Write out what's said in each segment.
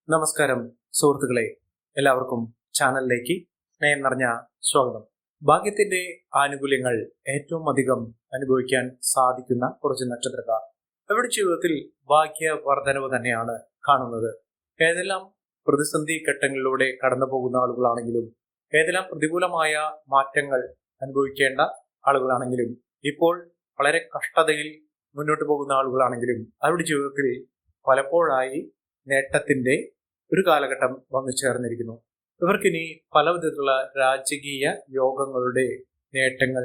നമസ്കാരം സുഹൃത്തുക്കളെ, എല്ലാവർക്കും ചാനലിലേക്ക് സ്നേഹം നിറഞ്ഞ സ്വാഗതം. ഭാഗ്യത്തിന്റെ ആനുകൂല്യങ്ങൾ ഏറ്റവും അധികം അനുഭവിക്കാൻ സാധിക്കുന്ന കുറച്ച് നക്ഷത്രക്കാർ അവരുടെ ജീവിതത്തിൽ ഭാഗ്യവർദ്ധനവ് തന്നെയാണ് കാണുന്നത്. ഏതെല്ലാം പ്രതിസന്ധി ഘട്ടങ്ങളിലൂടെ കടന്നു പോകുന്ന ആളുകളാണെങ്കിലും, ഏതെല്ലാം പ്രതികൂലമായ മാറ്റങ്ങൾ അനുഭവിക്കേണ്ട ആളുകളാണെങ്കിലും, ഇപ്പോൾ വളരെ കഷ്ടതയിൽ മുന്നോട്ട് പോകുന്ന ആളുകളാണെങ്കിലും, അവരുടെ ജീവിതത്തിൽ പലപ്പോഴായി നേട്ടത്തിന്റെ ഒരു കാലഘട്ടം വന്നു ചേർന്നിരിക്കുന്നു. ഇവർക്കിനി പല വിധത്തിലുള്ള രാജകീയ യോഗങ്ങളുടെ നേട്ടങ്ങൾ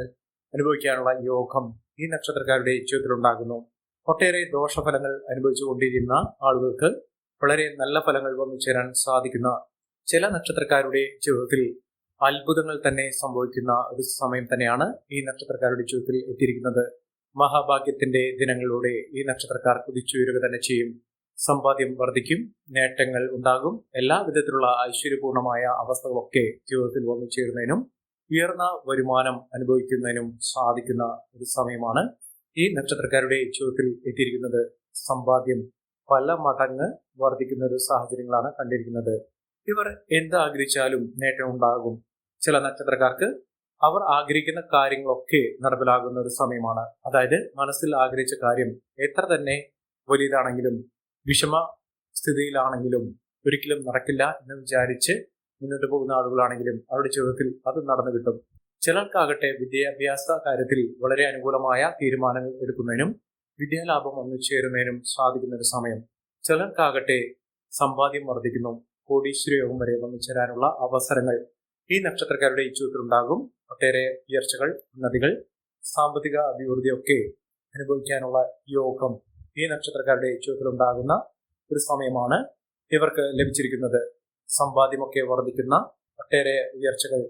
അനുഭവിക്കാനുള്ള യോഗം ഈ നക്ഷത്രക്കാരുടെ ജീവിതത്തിലുണ്ടാകുന്നു. ഒട്ടേറെ ദോഷഫലങ്ങൾ അനുഭവിച്ചു കൊണ്ടിരുന്ന ആളുകൾക്ക് വളരെ നല്ല ഫലങ്ങൾ വന്നു ചേരാൻ സാധിക്കുന്ന ചില നക്ഷത്രക്കാരുടെ ജീവിതത്തിൽ അത്ഭുതങ്ങൾ തന്നെ സംഭവിക്കുന്ന ഒരു സമയം തന്നെയാണ് ഈ നക്ഷത്രക്കാരുടെ ജീവിതത്തിൽ എത്തിയിരിക്കുന്നത്. മഹാഭാഗ്യത്തിന്റെ ദിനങ്ങളിലൂടെ ഈ നക്ഷത്രക്കാർ കുതിച്ചുയരുക തന്നെ ചെയ്യും. സമ്പാദ്യം വർദ്ധിക്കും, നേട്ടങ്ങൾ ഉണ്ടാകും. എല്ലാ വിധത്തിലുള്ള ഐശ്വര്യപൂർണമായ അവസ്ഥകളൊക്കെ ജീവിതത്തിൽ വന്നു ചേരുന്നതിനും ഉയർന്ന വരുമാനം അനുഭവിക്കുന്നതിനും സാധിക്കുന്ന ഒരു സമയമാണ് ഈ നക്ഷത്രക്കാരുടെ ജീവിതത്തിൽ എത്തിയിരിക്കുന്നത്. സമ്പാദ്യം പല മടങ്ങ് വർദ്ധിക്കുന്ന ഒരു സാഹചര്യങ്ങളാണ് കണ്ടിരിക്കുന്നത്. ഇവർ എന്ത് ആഗ്രഹിച്ചാലും നേട്ടം ഉണ്ടാകും. ചില നക്ഷത്രക്കാർക്ക് അവർ ആഗ്രഹിക്കുന്ന കാര്യങ്ങളൊക്കെ നടപ്പിലാകുന്ന ഒരു സമയമാണ്. അതായത് മനസ്സിൽ ആഗ്രഹിച്ച കാര്യം എത്ര തന്നെ വലിയതാണെങ്കിലും വിഷമ സ്ഥിതിയിലാണെങ്കിലും ഒരിക്കലും നടക്കില്ല എന്ന് വിചാരിച്ച് മുന്നോട്ട് പോകുന്ന ആളുകളാണെങ്കിലും അവരുടെ ജീവിതത്തിൽ അത് നടന്നു കിട്ടും. ചിലർക്കാകട്ടെ വിദ്യാഭ്യാസ കാര്യത്തിൽ വളരെ അനുകൂലമായ തീരുമാനങ്ങൾ എടുക്കുന്നതിനും വിദ്യാലാഭം വന്നു ചേരുന്നതിനും സാധിക്കുന്ന ഒരു സമയം. ചിലർക്കാകട്ടെ സമ്പാദ്യം വർദ്ധിക്കുന്നു, കോടീശ്വര യോഗം വരെ വന്നു ചേരാനുള്ള അവസരങ്ങൾ ഈ നക്ഷത്രക്കാരുടെ ജീവിതത്തിൽ ഉണ്ടാകും. ഒട്ടേറെ ഉയർച്ചകൾ, ഉന്നതികൾ, സാമ്പത്തിക അഭിവൃദ്ധിയൊക്കെ അനുഭവിക്കാനുള്ള യോഗം ഈ നക്ഷത്രക്കാരുടെ ജീവിതത്തിൽ ഉണ്ടാകുന്ന ഒരു സമയമാണ് ഇവർക്ക് ലഭിച്ചിരിക്കുന്നത്. സമ്പാദ്യമൊക്കെ വർദ്ധിക്കുന്ന, ഒട്ടേറെ ഉയർച്ചകൾ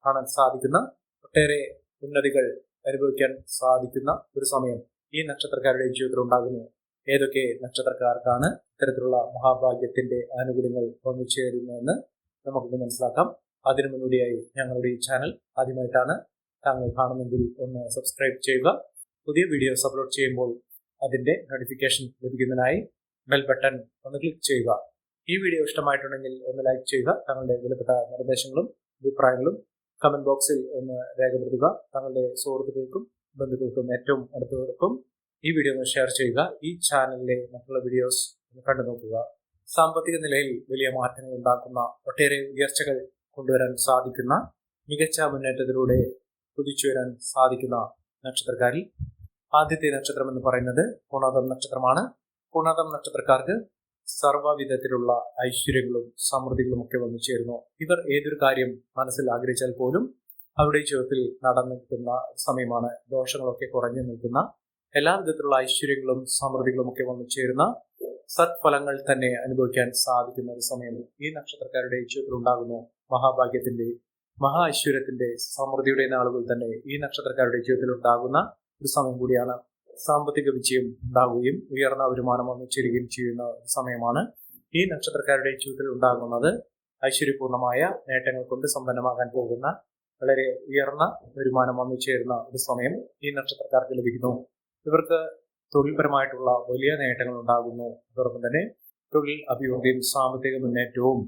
കാണാൻ സാധിക്കുന്ന, ഒട്ടേറെ ഉന്നതികൾ അനുഭവിക്കാൻ സാധിക്കുന്ന ഒരു സമയം ഈ നക്ഷത്രക്കാരുടെ ജീവിതത്തിൽ ഉണ്ടാകുന്നു. ഏതൊക്കെ നക്ഷത്രക്കാർക്കാണ് ഇത്തരത്തിലുള്ള മഹാഭാഗ്യത്തിന്റെ ആനുകൂല്യങ്ങൾ വന്നു ചേരുന്നതെന്ന് നമുക്കൊന്ന് മനസ്സിലാക്കാം. അതിനു മുന്നോടിയായി ഞങ്ങളുടെ ഈ ചാനൽ ആദ്യമായിട്ടാണ് താങ്കൾ കാണുന്നെങ്കിൽ ഒന്ന് സബ്സ്ക്രൈബ് ചെയ്യുക. പുതിയ വീഡിയോസ് അപ്ലോഡ് ചെയ്യുമ്പോൾ അതിന്റെ നോട്ടിഫിക്കേഷൻ ലഭിക്കുന്നതിനായി ബെൽ ബട്ടൺ ഒന്ന് ക്ലിക്ക് ചെയ്യുക. ഈ വീഡിയോ ഇഷ്ടമായിട്ടുണ്ടെങ്കിൽ ഒന്ന് ലൈക്ക് ചെയ്യുക. താങ്കളുടെ വിലപ്പെട്ട നിർദ്ദേശങ്ങളും അഭിപ്രായങ്ങളും കമന്റ് ബോക്സിൽ ഒന്ന് രേഖപ്പെടുത്തുക. താങ്കളുടെ സുഹൃത്തുക്കൾക്കും ബന്ധുക്കൾക്കും ഏറ്റവും അടുത്തവർക്കും ഈ വീഡിയോ ഒന്ന് ഷെയർ ചെയ്യുക. ഈ ചാനലിലെ മറ്റുള്ള വീഡിയോസ് ഒന്ന് കണ്ടു നോക്കുക. സാമ്പത്തിക നിലയിൽ വലിയ മാറ്റങ്ങൾ ഉണ്ടാക്കുന്ന, ഒട്ടേറെ ഉയർച്ചകൾ കൊണ്ടുവരാൻ സാധിക്കുന്ന, മികച്ച മുന്നേറ്റത്തിലൂടെ കുതിച്ചുയരാൻ സാധിക്കുന്ന നക്ഷത്രക്കാരിൽ ആദ്യത്തെ നക്ഷത്രം എന്ന് പറയുന്നത് പൂണാതം നക്ഷത്രമാണ്. പൂണാതം നക്ഷത്രക്കാർക്ക് സർവ്വവിധത്തിലുള്ള ഐശ്വര്യങ്ങളും സമൃദ്ധികളും ഒക്കെ വന്നു ചേരുന്നു. ഇവർ ഏതൊരു കാര്യം മനസ്സിൽ ആഗ്രഹിച്ചാൽ പോലും അവരുടെ ജീവിതത്തിൽ നടന്നു നിൽക്കുന്ന സമയമാണ്. ദോഷങ്ങളൊക്കെ കുറഞ്ഞു നിൽക്കുന്ന, എല്ലാ വിധത്തിലുള്ള ഐശ്വര്യങ്ങളും സമൃദ്ധികളും ഒക്കെ വന്നു ചേരുന്ന, സത്ഫലങ്ങൾ തന്നെ അനുഭവിക്കാൻ സാധിക്കുന്ന ഒരു സമയം ഈ നക്ഷത്രക്കാരുടെ ജീവിതത്തിൽ ഉണ്ടാകുന്നു. മഹാഭാഗ്യത്തിന്റെ, മഹാ ഐശ്വര്യത്തിന്റെ, സമൃദ്ധിയുടെ നാളുകൾ തന്നെ ഈ നക്ഷത്രക്കാരുടെ ജീവിതത്തിൽ ഉണ്ടാകുന്ന ഒരു സമയം കൂടിയാണ്. സാമ്പത്തിക വിജയം ഉണ്ടാവുകയും ഉയർന്ന വരുമാനം വന്നു ചേരുകയും ചെയ്യുന്ന ഒരു സമയമാണ് ഈ നക്ഷത്രക്കാരുടെ ജീവിതത്തിൽ ഉണ്ടാകുന്നത്. ഐശ്വര്യപൂർണമായ നേട്ടങ്ങൾ കൊണ്ട് സമ്പന്നമാകാൻ പോകുന്ന, വളരെ ഉയർന്ന വരുമാനം വന്നു ചേരുന്ന ഒരു സമയം ഈ നക്ഷത്രക്കാർക്ക് ലഭിക്കുന്നു. ഇവർക്ക് തൊഴിൽപരമായിട്ടുള്ള വലിയ നേട്ടങ്ങൾ ഉണ്ടാകുന്നു. അതോടൊപ്പം തന്നെ തൊഴിൽ അഭിവൃദ്ധിയും സാമ്പത്തിക മുന്നേറ്റവും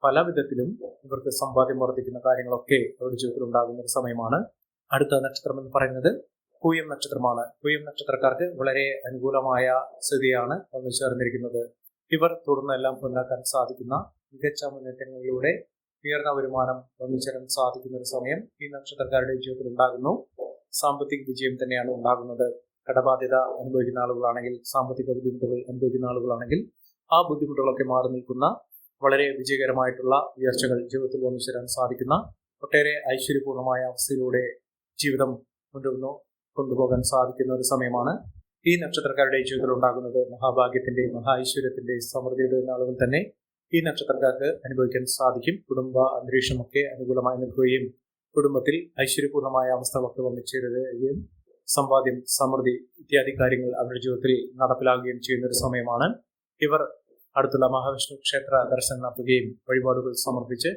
പല വിധത്തിലും ഇവർക്ക് സമ്പാദ്യം വർദ്ധിക്കുന്ന കാര്യങ്ങളൊക്കെ അവരുടെ ജീവിതത്തിൽ ഉണ്ടാകുന്ന ഒരു സമയമാണ്. അടുത്ത നക്ഷത്രം എന്ന് പറയുന്നത് പൂയം നക്ഷത്രമാണ്. പൂയം നക്ഷത്രക്കാർക്ക് വളരെ അനുകൂലമായ സ്ഥിതിയാണ് വന്നു ചേർന്നിരിക്കുന്നത്. ഇവർ തുടർന്നെല്ലാം ഉണ്ടാക്കാൻ സാധിക്കുന്ന, മികച്ച മുന്നേറ്റങ്ങളിലൂടെ ഉയർന്ന വരുമാനം വന്നു ചേരാൻ സാധിക്കുന്ന ഒരു സമയം ഈ നക്ഷത്രക്കാരുടെ ജീവിതത്തിൽ ഉണ്ടാകുന്നു. സാമ്പത്തിക വിജയം തന്നെയാണ് ഉണ്ടാകുന്നത്. കടബാധ്യത അനുഭവിക്കുന്ന ആളുകളാണെങ്കിൽ, സാമ്പത്തിക ബുദ്ധിമുട്ടുകൾ അനുഭവിക്കുന്ന ആളുകളാണെങ്കിൽ ആ ബുദ്ധിമുട്ടുകളൊക്കെ മാറി നിൽക്കുന്ന, വളരെ വിജയകരമായിട്ടുള്ള ഉയർച്ചകൾ ജീവിതത്തിൽ വന്നു ചേരാൻ സാധിക്കുന്ന, ഒട്ടേറെ ഐശ്വര്യപൂർണമായ അവസ്ഥയിലൂടെ ജീവിതം മുന്നോട്ട് കൊണ്ടുപോകാൻ സാധിക്കുന്ന ഒരു സമയമാണ് ഈ നക്ഷത്രക്കാരുടെ ജീവിതത്തിൽ ഉണ്ടാകുന്നത്. മഹാഭാഗ്യത്തിന്റെ, മഹാ ഐശ്വര്യത്തിന്റെ, സമൃദ്ധിയുടെ നാളുകൾ തന്നെ ഈ നക്ഷത്രക്കാർക്ക് അനുഭവിക്കാൻ സാധിക്കും. കുടുംബ അന്തരീക്ഷമൊക്കെ അനുകൂലമായി നിൽക്കുകയും കുടുംബത്തിൽ ഐശ്വര്യപൂർണമായ അവസ്ഥകളൊക്കെ വന്നു ചേരുകയും സമ്പാദ്യം, സമൃദ്ധി ഇത്യാദി കാര്യങ്ങൾ അവരുടെ ജീവിതത്തിൽ നടപ്പിലാകുകയും ചെയ്യുന്ന ഒരു സമയമാണ്. ഇവർ അടുത്തുള്ള മഹാവിഷ്ണു ക്ഷേത്ര ദർശനം നടത്തുകയും വഴിപാടുകൾ സമർപ്പിച്ച്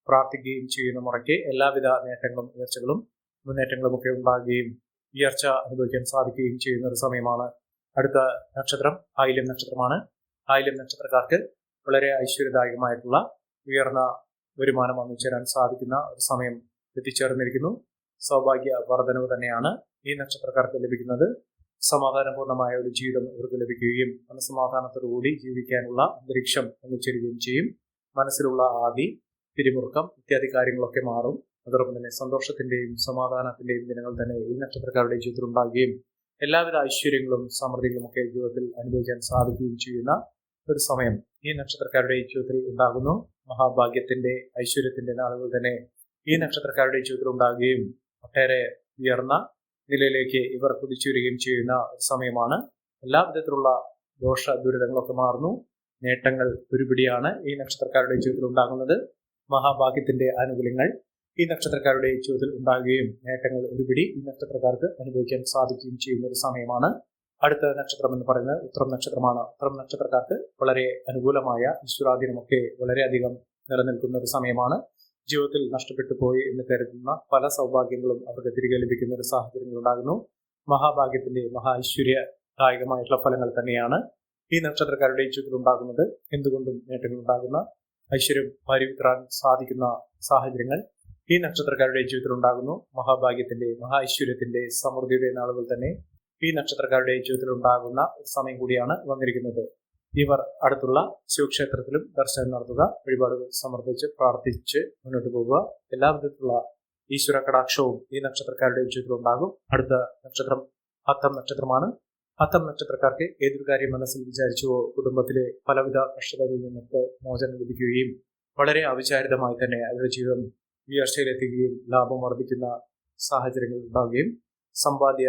പ്രാർത്ഥിക്കുകയും ചെയ്യുന്ന മുറയ്ക്ക് എല്ലാവിധ നേട്ടങ്ങളും ഉയർച്ചകളും മുന്നേറ്റങ്ങളും ഒക്കെ ഉണ്ടാകുകയും ഉയർച്ച അനുഭവിക്കാൻ സാധിക്കുകയും ചെയ്യുന്ന ഒരു സമയമാണ്. അടുത്ത നക്ഷത്രം ആയില്യം നക്ഷത്രമാണ്. ആയില്യം നക്ഷത്രക്കാർക്ക് വളരെ ഐശ്വര്യദായകമായിട്ടുള്ള ഉയർന്ന വരുമാനം വന്നു ചേരാൻ സാധിക്കുന്ന ഒരു സമയം എത്തിച്ചേർന്നിരിക്കുന്നു. സൗഭാഗ്യ വർധനവ് തന്നെയാണ് ഈ നക്ഷത്രക്കാർക്ക് ലഭിക്കുന്നത്. സമാധാനപൂർണമായ ഒരു ജീവിതം ഇവർക്ക് ലഭിക്കുകയും മനസ്സമാധാനത്തോടുകൂടി ജീവിക്കാനുള്ള അന്തരീക്ഷം ഒന്നിച്ചേരുകയും ചെയ്യും. മനസ്സിലുള്ള ആദി, പിരിമുറുക്കം ഇത്യാദി കാര്യങ്ങളൊക്കെ മാറും. അതോടൊപ്പം തന്നെ സന്തോഷത്തിന്റെയും സമാധാനത്തിന്റെയും ദിനങ്ങൾ തന്നെ ഈ നക്ഷത്രക്കാരുടെ ജീവിതത്തിൽ ഉണ്ടാകുകയും എല്ലാവിധ ഐശ്വര്യങ്ങളും സമൃദ്ധികളും ഒക്കെ ജീവിതത്തിൽ അനുഭവിക്കാൻ സാധിക്കുകയും ചെയ്യുന്ന ഒരു സമയം ഈ നക്ഷത്രക്കാരുടെ ജീവിതത്തിൽ ഉണ്ടാകുന്നു. മഹാഭാഗ്യത്തിന്റെ ഐശ്വര്യത്തിന്റെ നാളുകൾ തന്നെ ഈ നക്ഷത്രക്കാരുടെ ജീവിതത്തിൽ ഉണ്ടാകുകയും ഒട്ടേറെ ഉയർന്ന നിലയിലേക്ക് ഇവർ കുതിച്ചുയരുകയും ചെയ്യുന്ന ഒരു സമയമാണ്. എല്ലാ വിധത്തിലുള്ള ദോഷ ദുരിതങ്ങളൊക്കെ മാറുന്നു. നേട്ടങ്ങൾ ഒരുപിടിയാണ് ഈ നക്ഷത്രക്കാരുടെ ജീവിതത്തിൽ ഉണ്ടാകുന്നത്. മഹാഭാഗ്യത്തിന്റെ ആനുകൂല്യങ്ങൾ ഈ നക്ഷത്രക്കാരുടെ ജീവിതത്തിൽ ഉണ്ടാകുകയും നേട്ടങ്ങൾ ഒരുപിടി ഈ നക്ഷത്രക്കാർക്ക് അനുഭവിക്കാൻ സാധിക്കുകയും ചെയ്യുന്ന ഒരു സമയമാണ്. അടുത്ത നക്ഷത്രം എന്ന് പറയുന്നത് ഉത്രം നക്ഷത്രമാണ്. ഉത്രം നക്ഷത്രക്കാർക്ക് വളരെ അനുകൂലമായ ഈശ്വരാധീനമൊക്കെ വളരെയധികം നിലനിൽക്കുന്ന ഒരു സമയമാണ്. ജീവിതത്തിൽ നഷ്ടപ്പെട്ടു പോയി എന്ന് കരുതുന്ന പല സൗഭാഗ്യങ്ങളും അവർക്ക് തിരികെ ലഭിക്കുന്ന ഒരു സാഹചര്യങ്ങൾ ഉണ്ടാകുന്നു. മഹാഭാഗ്യത്തിന്റെ ഐശ്വര്യദായകമായിട്ടുള്ള ഫലങ്ങൾ തന്നെയാണ് ഈ നക്ഷത്രക്കാരുടെ ജീവിതത്തിൽ ഉണ്ടാകുന്നത്. എന്തുകൊണ്ടും നേട്ടങ്ങൾ ഉണ്ടാകുന്ന ഐശ്വര്യം വാരിവിത്രാൻ സാധിക്കുന്ന സാഹചര്യങ്ങൾ ഈ നക്ഷത്രക്കാരുടെ ജീവിതത്തിൽ ഉണ്ടാകുന്നു. മഹാഭാഗ്യത്തിന്റെ ഐശ്വര്യത്തിന്റെ സമൃദ്ധിയുടെ നാളുകൾ തന്നെ ഈ നക്ഷത്രക്കാരുടെ ജീവിതത്തിൽ ഉണ്ടാകുന്ന സമയം കൂടിയാണ് വന്നിരിക്കുന്നത്. ഇവർ അടുത്തുള്ള ശിവക്ഷേത്രത്തിലും ദർശനം നടത്തുക, വഴിപാടുകൾ സമർപ്പിച്ച് പ്രാർത്ഥിച്ച് മുന്നോട്ട് പോകുക. എല്ലാ വിധത്തിലുള്ള ഈശ്വര കടാക്ഷവും ഈ നക്ഷത്രക്കാരുടെ ജീവിതത്തിൽ ഉണ്ടാകും. അടുത്ത നക്ഷത്രം അത്തം നക്ഷത്രമാണ്. അത്തം നക്ഷത്രക്കാർക്ക് ഏതൊരു കാര്യം മനസ്സിൽ വിചാരിച്ചുവോ കുടുംബത്തിലെ പലവിധ കഷ്ടതകളിൽ നിന്നൊക്കെ മോചനം ലഭിക്കുകയും വളരെ അവിചാരിതമായി തന്നെ അവരുടെ ജീവിതം ഉയർച്ചയിലെത്തുകയും ലാഭം വർദ്ധിക്കുന്ന സാഹചര്യങ്ങൾ ഉണ്ടാവുകയും സമ്പാദ്യ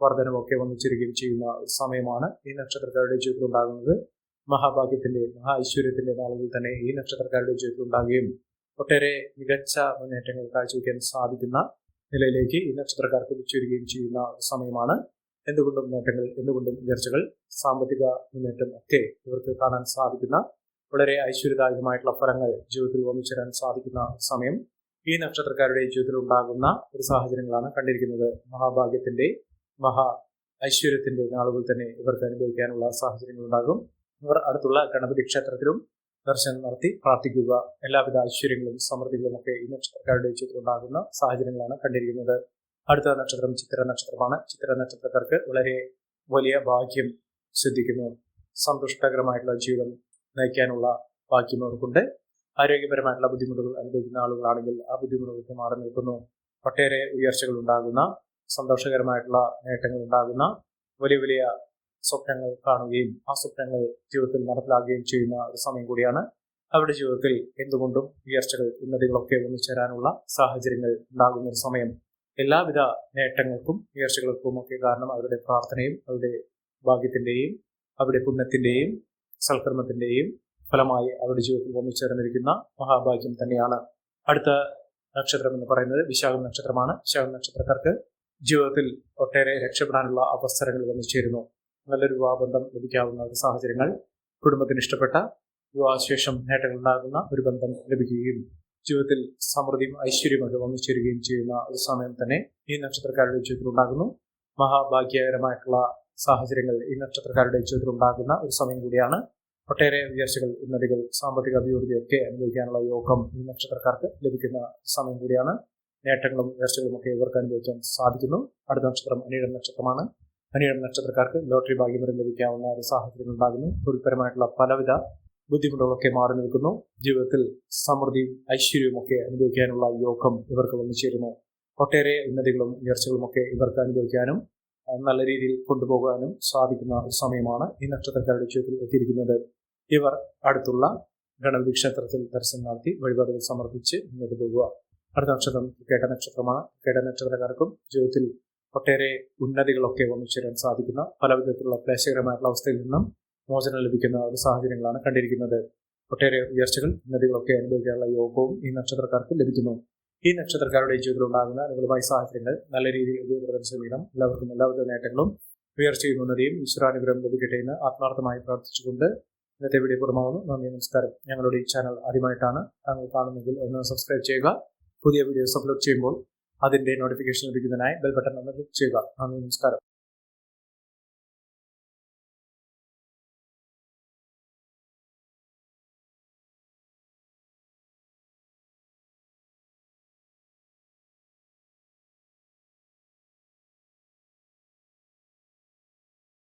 വർധനമൊക്കെ വന്നിച്ചിരിക്കുകയും ചെയ്യുന്ന സമയമാണ് ഈ നക്ഷത്രക്കാരുടെ ജീവിതത്തിൽ ഉണ്ടാകുന്നത്. മഹാഭാഗ്യത്തിന്റെ ഐശ്വര്യത്തിന്റെ നാളുകൾ തന്നെ ഈ നക്ഷത്രക്കാരുടെ ജീവിതത്തിൽ ഉണ്ടാകുകയും ഒട്ടേറെ മികച്ച മുന്നേറ്റങ്ങൾ കാഴ്ചവെക്കാൻ സാധിക്കുന്ന നിലയിലേക്ക് ഈ നക്ഷത്രക്കാർക്ക് തിരിച്ചുവരികയും ചെയ്യുന്ന സമയമാണ്. എന്തുകൊണ്ടും നേട്ടങ്ങൾ, എന്തുകൊണ്ടും ഉയർച്ചകൾ, സാമ്പത്തിക മുന്നേറ്റം ഒക്കെ ഇവർക്ക് കാണാൻ സാധിക്കുന്ന വളരെ ഐശ്വര്യദായകമായിട്ടുള്ള ഫലങ്ങൾ ജീവിതത്തിൽ വന്നിച്ചേരാൻ സാധിക്കുന്ന സമയം ഈ നക്ഷത്രക്കാരുടെ ജീവിതത്തിൽ ഉണ്ടാകുന്ന ഒരു സാഹചര്യങ്ങളാണ് കണ്ടിരിക്കുന്നത്. മഹാഭാഗ്യത്തിന്റെ ഐശ്വര്യത്തിന്റെ നാളുകൾ തന്നെ ഇവർക്ക് അനുഭവിക്കാനുള്ള സാഹചര്യങ്ങൾ ഉണ്ടാകും. ഇവർ അടുത്തുള്ള ഗണപതി ക്ഷേത്രത്തിലും ദർശനം നടത്തി പ്രാർത്ഥിക്കുക. എല്ലാവിധ ഐശ്വര്യങ്ങളും സമൃദ്ധികളും ഒക്കെ ഈ നക്ഷത്രക്കാരുടെ ജീവിതത്തിൽ ഉണ്ടാകുന്ന സാഹചര്യങ്ങളാണ് കണ്ടിരിക്കുന്നത്. അടുത്ത നക്ഷത്രം ചിത്ര നക്ഷത്രമാണ്. ചിത്ര നക്ഷത്രക്കാർക്ക് വളരെ വലിയ ഭാഗ്യം സിദ്ധിക്കുന്നു. സന്തുഷ്ടകരമായിട്ടുള്ള ജീവിതം നയിക്കാനുള്ള ഭാഗ്യം അവർക്കുണ്ട്. ആരോഗ്യപരമായിട്ടുള്ള ബുദ്ധിമുട്ടുകൾ അനുഭവിക്കുന്ന ആളുകളാണെങ്കിൽ ആ ബുദ്ധിമുട്ടുകൾക്ക് മാറി നിൽക്കുന്നു. ഒട്ടേറെ ഉയർച്ചകൾ ഉണ്ടാകുന്ന, സന്തോഷകരമായിട്ടുള്ള നേട്ടങ്ങൾ ഉണ്ടാകുന്ന, വലിയ വലിയ സ്വപ്നങ്ങൾ കാണുകയും ആ സ്വപ്നങ്ങൾ ജീവിതത്തിൽ നടപ്പിലാക്കുകയും ചെയ്യുന്ന ഒരു സമയം കൂടിയാണ്. അവരുടെ ജീവിതത്തിൽ എന്തുകൊണ്ടും ഉയർച്ചകൾ, ഉന്നതികളൊക്കെ ഒന്നിച്ചേരാനുള്ള സാഹചര്യങ്ങൾ ഉണ്ടാകുന്ന ഒരു സമയം. എല്ലാവിധ നേട്ടങ്ങൾക്കും ഉയർച്ചകൾക്കും ഒക്കെ കാരണം അവരുടെ പ്രാർത്ഥനയും അവരുടെ ഭാഗ്യത്തിന്റെയും അവരുടെ പുണ്യത്തിന്റെയും സൽക്കർമ്മത്തിന്റെയും ഫലമായി അവരുടെ ജീവിതത്തിൽ ഒന്നിച്ചേർന്നിരിക്കുന്ന മഹാഭാഗ്യം തന്നെയാണ്. അടുത്ത നക്ഷത്രം എന്ന് പറയുന്നത് വിശാഖം നക്ഷത്രമാണ്. വിശാഖം നക്ഷത്രക്കാർക്ക് ജീവിതത്തിൽ ഒട്ടേറെ രക്ഷപ്പെടാനുള്ള അവസരങ്ങൾ വന്നു ചേരുന്നു. നല്ലൊരു വിവാഹബന്ധം ലഭിക്കാവുന്ന ഒരു സാഹചര്യങ്ങൾ, കുടുംബത്തിന് ഇഷ്ടപ്പെട്ട വിവാഹശേഷം നേട്ടങ്ങൾ ഉണ്ടാകുന്ന ഒരു ബന്ധം ലഭിക്കുകയും ജീവിതത്തിൽ സമൃദ്ധിയും ഐശ്വര്യമൊക്കെ വന്നു ചേരുകയും ചെയ്യുന്ന ഒരു സമയം തന്നെ ഈ നക്ഷത്രക്കാരുടെ ജീവിതത്തിൽ ഉണ്ടാകുന്നു. മഹാഭാഗ്യകരമായിട്ടുള്ള സാഹചര്യങ്ങൾ ഈ നക്ഷത്രക്കാരുടെ ജീവിതത്തിൽ ഉണ്ടാകുന്ന ഒരു സമയം കൂടിയാണ്. ഒട്ടേറെ ഉയർച്ചകൾ, ഉന്നതികൾ, സാമ്പത്തിക അഭിവൃദ്ധിയൊക്കെ അനുഭവിക്കാനുള്ള യോഗം ഈ നക്ഷത്രക്കാർക്ക് ലഭിക്കുന്ന സമയം കൂടിയാണ്. നേട്ടങ്ങളും ഉയർച്ചകളും ഒക്കെ ഇവർക്ക് അനുഭവിക്കാൻ സാധിക്കുന്നു. അടുത്ത നക്ഷത്രം അനിഴം നക്ഷത്രമാണ്. അനിഴം നക്ഷത്രക്കാർക്ക് ലോട്ടറി ഭാഗ്യം വരെ ലഭിക്കാവുന്ന ഒരു സാഹചര്യം ഉണ്ടാകുന്നു. തൊഴിൽപരമായിട്ടുള്ള പലവിധ ബുദ്ധിമുട്ടുകളൊക്കെ മാറി നിൽക്കുന്നു. ജീവിതത്തിൽ സമൃദ്ധിയും ഐശ്വര്യവും ഒക്കെ അനുഭവിക്കാനുള്ള യോഗം ഇവർക്ക് വന്നു ചേരുന്നു. ഒട്ടേറെ ഉന്നതികളും ഉയർച്ചകളും ഒക്കെ ഇവർക്ക് അനുഭവിക്കാനും നല്ല രീതിയിൽ കൊണ്ടുപോകാനും സാധിക്കുന്ന ഒരു സമയമാണ് ഈ നക്ഷത്രക്കാരുടെ ജീവിതത്തിൽ എത്തിയിരിക്കുന്നത്. ഇവർ അടുത്തുള്ള ഗണപതി ക്ഷേത്രത്തിൽ ദർശനം നടത്തി വഴിപാടുകൾ സമർപ്പിച്ച് മുന്നോട്ട് പോകുക. അടുത്ത നക്ഷത്രം കേട്ട നക്ഷത്രമാണ്. കേട്ട നക്ഷത്രക്കാർക്കും ജീവിതത്തിൽ ഒട്ടേറെ ഉന്നതികളൊക്കെ വന്നു ചേരാൻ സാധിക്കുന്ന, പല വിധത്തിലുള്ള ക്ലേശകരമായിട്ടുള്ള അവസ്ഥയിൽ നിന്നും മോചനം ലഭിക്കുന്ന ഒരു സാഹചര്യങ്ങളാണ് കണ്ടിരിക്കുന്നത്. ഒട്ടേറെ ഉയർച്ചകൾ, ഉന്നതികളൊക്കെ അനുഭവിക്കാനുള്ള യോഗവും ഈ നക്ഷത്രക്കാർക്ക് ലഭിക്കുന്നു. ഈ നക്ഷത്രക്കാരുടെ ജീവിതത്തിൽ ഉണ്ടാകുന്ന അനുകൂലമായ സാഹചര്യങ്ങൾ നല്ല രീതിയിൽ ഉപയോഗപ്പെടുത്താൻ ശ്രമിക്കണം. എല്ലാവർക്കും എല്ലാവിധ നേട്ടങ്ങളും ഉയർച്ചയും ഉന്നതിയും ഈശ്വരാനുഗ്രഹം ലഭിക്കട്ടെ എന്ന് ആത്മാർത്ഥമായി പ്രാർത്ഥിച്ചുകൊണ്ട് ഇന്നത്തെ വീഡിയോ പൂർണ്ണമാകുന്നു. നന്ദി, നമസ്കാരം. ഞങ്ങളുടെ ഈ ചാനൽ ആദ്യമായിട്ടാണ് താങ്കൾ കാണുന്നതെങ്കിൽ ഒന്ന് സബ്സ്ക്രൈബ് ചെയ്യുക. പുതിയ വീഡിയോസ് അപ്ലോഡ് ചെയ്യുമ്പോൾ അതിന്റെ നോട്ടിഫിക്കേഷൻ ലഭിക്കുന്നതിനായി ബെൽ ബട്ടൺ ഒന്ന് ക്ലിക്ക് ചെയ്യുക. നന്ദി, നമസ്കാരം.